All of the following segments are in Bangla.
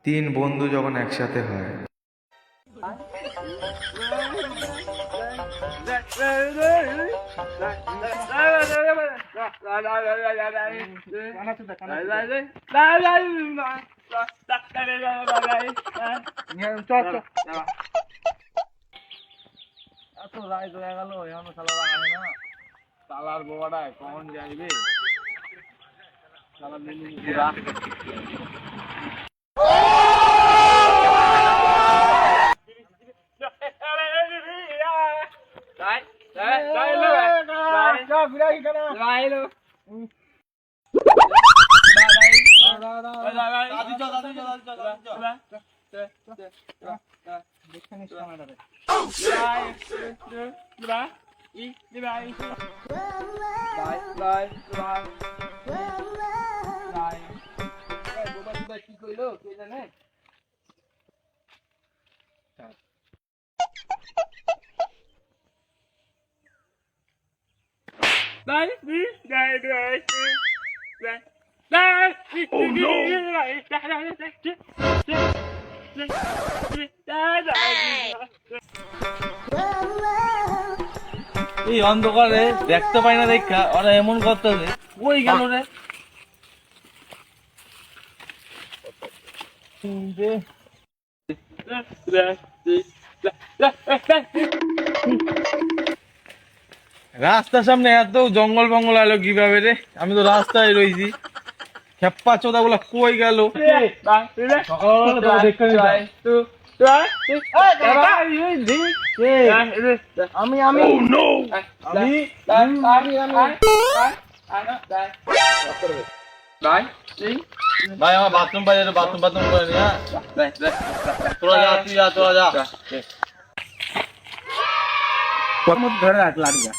তিন বন্ধু যখন একসাথে হয়। এত রাইত হয়ে গেল এখনো শালারা আসে না। শালার বোবাটা কখন যাইবে? শালা মিনি পুরা কি কইলো কে জানে? এই অন্ধকারে দেখতে পাই না দেখা ওরা এমন করতেছে কই গেল রে রাস্তার সামনে এত জঙ্গল বঙ্গল আলো কিভাবে রে আমি তো রাস্তায় রয়েছি খেপ্পা চোদা গুলা কই গেল সকালবেলা দেখতে আমি আমি ভাই আমার বাথরুম পাই বাথরুম বাথরুম করে নি হ্যাঁ তোরা যা তুই যা তোরা যা ধরে রাখ লাড়িয়া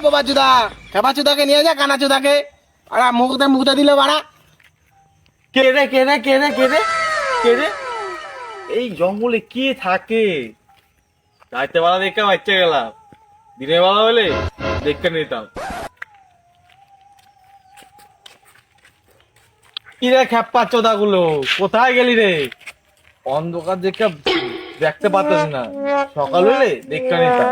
বাবা চুদা খেপা চুদাকে নিয়ে যা কানা চুদাকে আর মুখতে দিলে বাড়া কে রে কে রে কে রে কে রে কে রে এই জঙ্গলে কে থাকে রাইতে বেলা দেখে বাচ্চা গেলাম দিনের বেলা হলে দেখতে নিতাম কি রে খেপ্পা চোদা গুলো কোথায় গেলি রে অন্ধকার দেখে দেখতে পাচ্ছিস না সকাল হলে দেখতে নিতাম